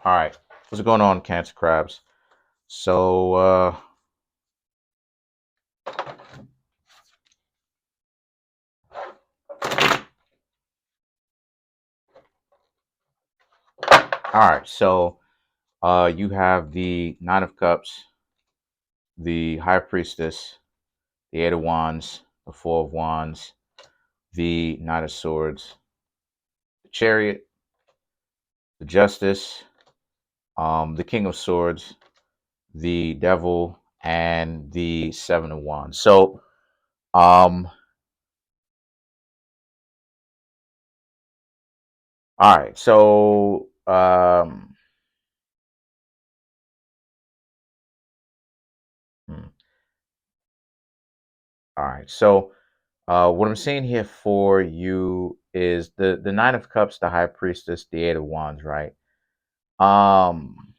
All right, what's going on, Cancer Crabs? So, all right, so you have the Nine of Cups, the High Priestess, the Eight of Wands, the Four of Wands, the Knight of Swords, the Chariot, the Justice, the King of Swords, the Devil, and the Seven of Wands. So, um, all right, so hmm, all right, so what I'm seeing here for you is the Nine of Cups, the High Priestess, the Eight of Wands, right? Um,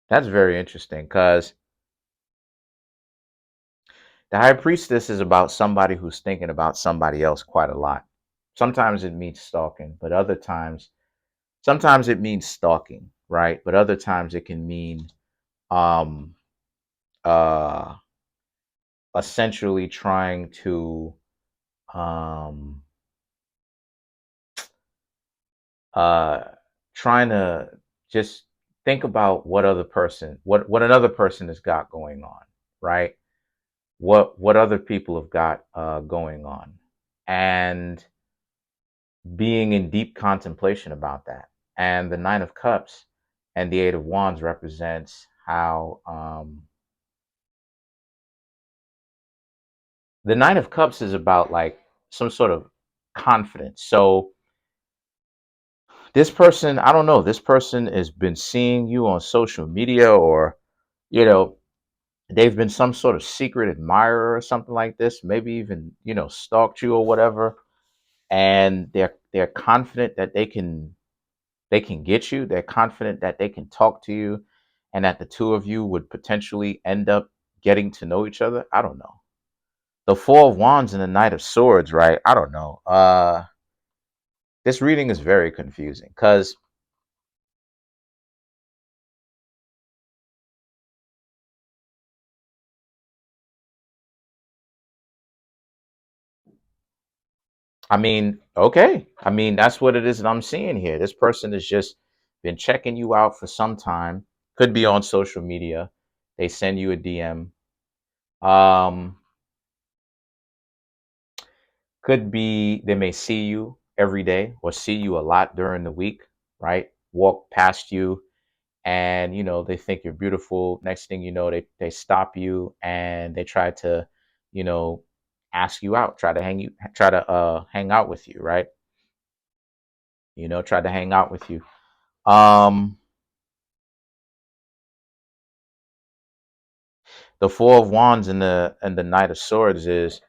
that's very interesting because the High Priestess is about somebody who's thinking about somebody else quite a lot. Sometimes it means stalking, but other times, sometimes it means stalking, right? But other times it can mean um uh essentially trying to um uh trying to just think about what another person has got going on, right? What other people have got going on, and being in deep contemplation about that. And the Nine of Cups and the Eight of Wands represents how the Nine of Cups is about like some sort of confidence. So this person, I don't know, this person has been seeing you on social media, or you know, they've been some sort of secret admirer or something like this, maybe even, stalked you or whatever, and they're confident that they can get you. They're confident that they can talk to you, and that the two of you would potentially end up getting to know each other. I don't know. The Four of Wands and the Knight of Swords, right? I don't know. This reading is very confusing because I mean, okay. I mean, that's what it is that I'm seeing here. This person has just been checking you out for some time. Could be on social media. They send you a DM. Um, could be they may see you every day or see you a lot during the week, right? Walk past you, and they think you're beautiful. Next thing you know, they stop you and they try to, you know, ask you out, try to hang out with you, right? Try to hang out with you. Um the Four of Wands and the Knight of Swords is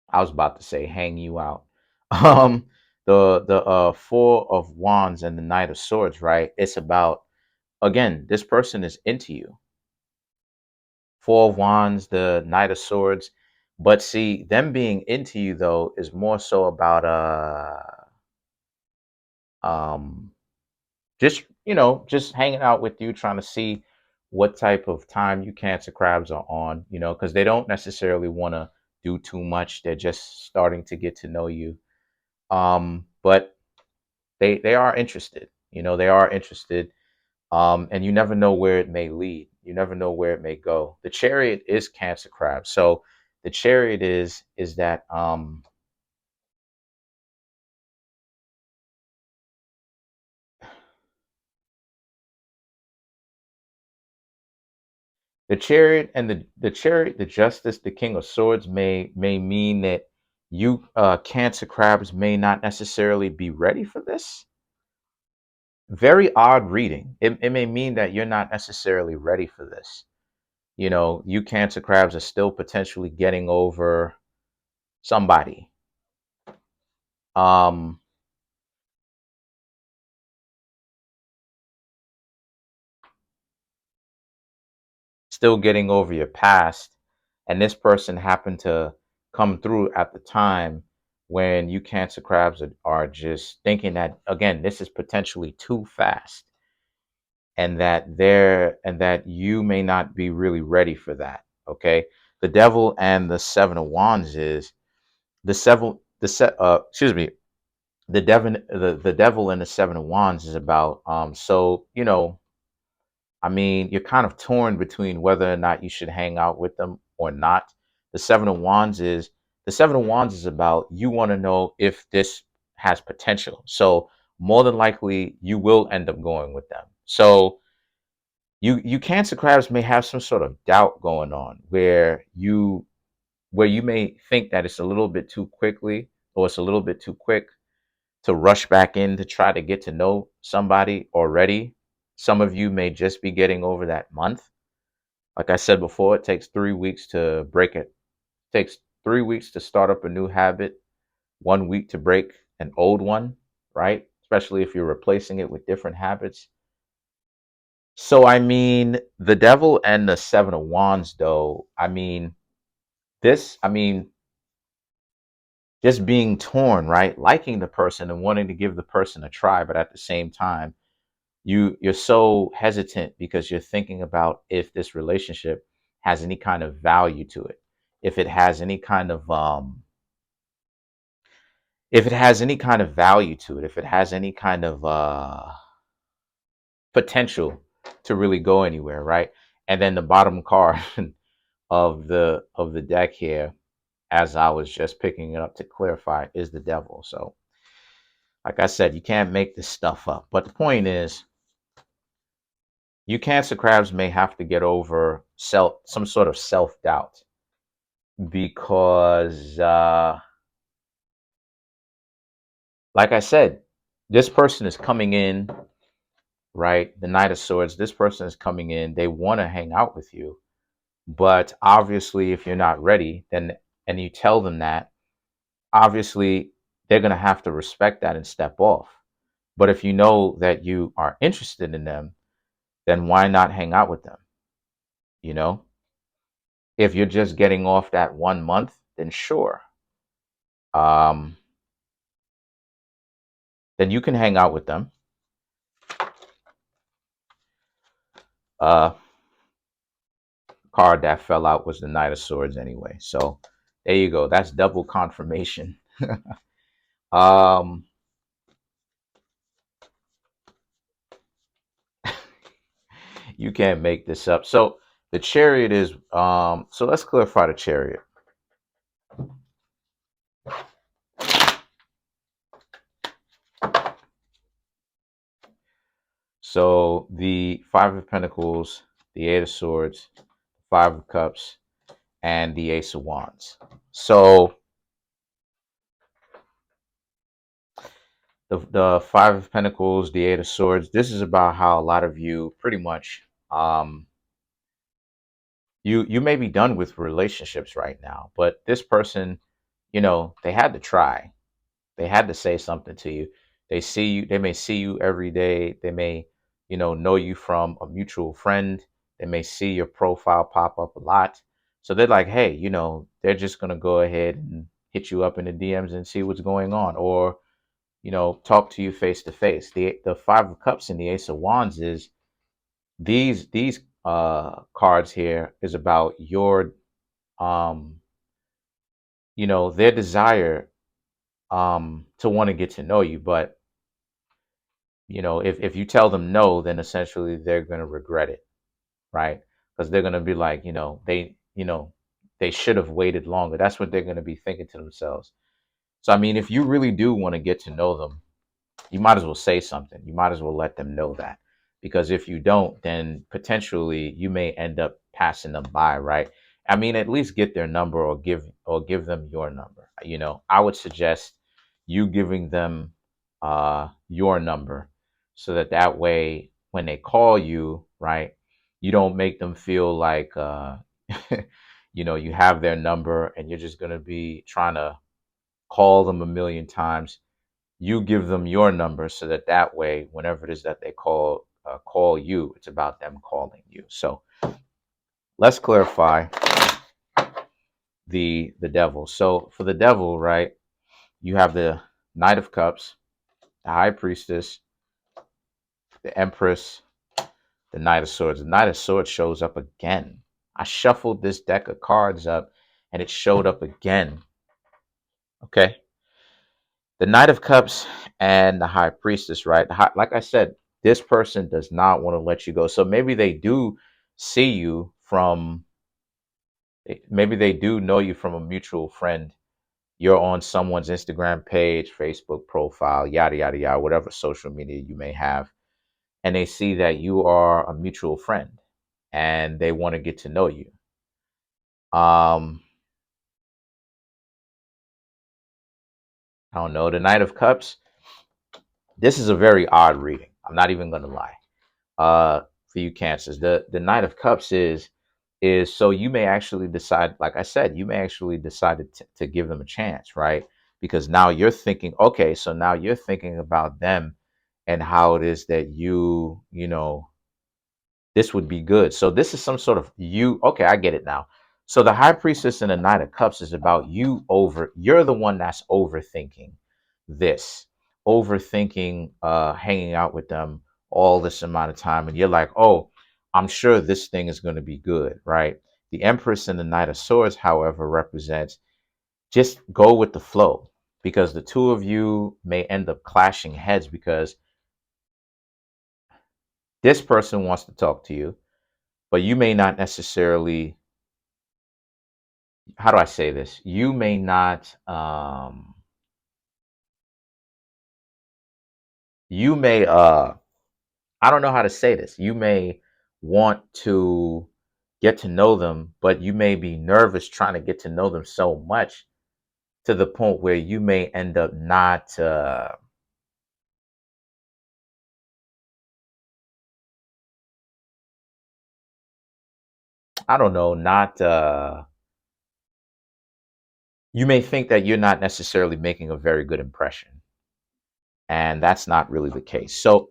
I was about to say hang you out. Um the Four of Wands and the Knight of Swords, right? It's about, again, this person is into you. Four of Wands, the Knight of Swords. But see, them being into you though is more so about um just hanging out with you, trying to see what type of time you Cancer Crabs are on, because they don't necessarily want to do too much. They're just starting to get to know you. But they are interested. They are interested. And you never know where it may lead. You never know where it may go. The Chariot is Cancer Crab. So the Chariot is that the Chariot and the Chariot, the Justice, the King of Swords may mean that you Cancer Crabs may not necessarily be ready for this. Very odd reading. It may mean that you're not necessarily ready for this. You Cancer Crabs are still potentially getting over somebody. Um still getting over your past, and this person happened to come through at the time when you Cancer crabs are just thinking that, again, this is potentially too fast, and that you may not be really ready for that. Okay, the devil and the seven of wands is the seven the set excuse me, the devil and the seven of wands is about, so I mean, you're kind of torn between whether or not you should hang out with them or not. The seven of wands is the seven of wands is about, you want to know if this has potential. So more than likely you will end up going with them. So you Cancer crabs may have some sort of doubt going on where you may think that it's a little bit too quickly, or it's a little bit too quick to rush back in to try to get to know somebody already. Some of you may just be getting over that month. Like I said before, it takes 3 weeks to break it. It takes 3 weeks to start up a new habit, 1 week to break an old one, right? Especially if you're replacing it with different habits. So, I mean, the devil and the seven of wands, though, I mean, just being torn, right? Liking the person and wanting to give the person a try, but at the same time, you're so hesitant because you're thinking about if this relationship has any kind of value to it, if it has any kind of if it has any kind of value to it, if it has any kind of potential to really go anywhere, right? And then the bottom card of the deck here, as I was just picking it up to clarify, is the devil. So like I said, you can't make this stuff up, but the point is, you Cancer crabs may have to get over some sort of self-doubt, because like I said, this person is coming in, right? The Knight of Swords, this person is coming in, they want to hang out with you, but obviously if you're not ready, then, and you tell them that, obviously they're going to have to respect that and step off. But if you know that you are interested in them, then why not hang out with them? You know, if you're just getting off that 1 month, then sure. Um, then you can hang out with them. Uh, Card that fell out was the Knight of Swords anyway. So there you go. That's double confirmation. um, you can't make this up. So the Chariot is, so let's clarify the Chariot. So the Five of Pentacles, the Eight of Swords, Five of Cups, and the Ace of Wands. So the Five of Pentacles, the Eight of Swords, this is about how a lot of you pretty much, you may be done with relationships right now, but this person, they had to try. They had to say something to you. They may see you every day. They may, know you from a mutual friend. They may see your profile pop up a lot. So they're like, hey, they're just gonna go ahead and hit you up in the DMs and see what's going on, or, talk to you face to face. The Five of Cups and the Ace of Wands is, these cards here is about your, um their desire, to want to get to know you. But if you tell them no, then essentially they're going to regret it, right? Because they're going to be like, they should have waited longer. That's what they're going to be thinking to themselves. So I mean, if you really do want to get to know them, you might as well say something. You might as well let them know that. Because if you don't, then potentially you may end up passing them by, right? I mean, at least get their number, or give them your number. I would suggest you giving them your number, so that way when they call you, right, you don't make them feel like you have their number and you're just going to be trying to call them a million times. You give them your number, so that way whenever it is that they call you, it's about them calling you. So let's clarify the devil. So for the devil, right, you have the Knight of Cups, the High Priestess, the Empress, the Knight of Swords. The Knight of Swords shows up again. I shuffled this deck of cards up and it showed up again. Okay. The Knight of Cups and the High Priestess, right? Like I said, this person does not want to let you go. So maybe they do see you from, maybe they do know you from a mutual friend. You're on someone's Instagram page, Facebook profile, yada, yada, yada, whatever social media you may have. And they see that you are a mutual friend and they want to get to know you. I don't know. The Knight of Cups, this is a very odd reading. I'm not even going to lie. For you Cancers, the Knight of Cups is so you may actually decide, like I said, you may actually decide to give them a chance, right? Because now you're thinking, okay, so now you're thinking about them and how it is that you know, this would be good. So this is some sort of you. Okay, I get it now. So the High Priestess and the Knight of Cups is about you're the one that's overthinking this, overthinking hanging out with them all this amount of time. And you're like, oh, I'm sure this thing is going to be good, right? The Empress and the Knight of Swords, however, represents just go with the flow, because the two of you may end up clashing heads because this person wants to talk to you, but you may not necessarily, how do I say this? You may not, you may, I don't know how to say this. You may want to get to know them, but you may be nervous trying to get to know them so much to the point where you may end up not, I don't know, not, you may think that you're not necessarily making a very good impression. And that's not really the case. So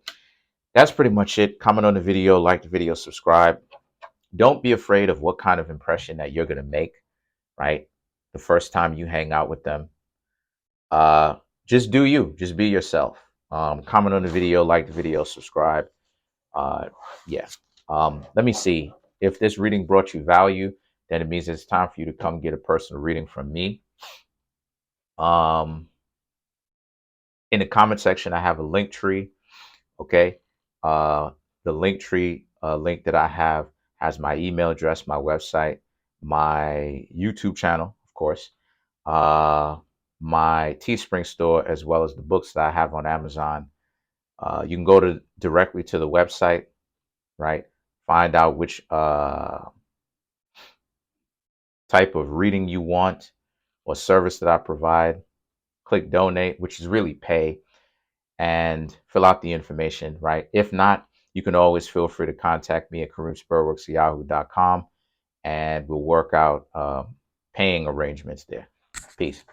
that's pretty much it. Comment on the video, like the video, subscribe. Don't be afraid of what kind of impression that you're going to make, right? The first time you hang out with them. Uh, just do you. Just be yourself. Comment on the video, like the video, subscribe. Uh, yeah. Let me see. If this reading brought you value, then it means it's time for you to come get a personal reading from me. Um, in the comment section, I have a link tree. Okay. Uh, the link tree link that I have has my email address, my website, my YouTube channel, of course, uh, my Teespring store, as well as the books that I have on Amazon. You can go directly to the website, right? Find out which type of reading you want or service that I provide. Click donate, which is really pay, and fill out the information, right? If not, you can always feel free to contact me at Kareemspiritworks yahoo.com, and we'll work out paying arrangements there. Peace.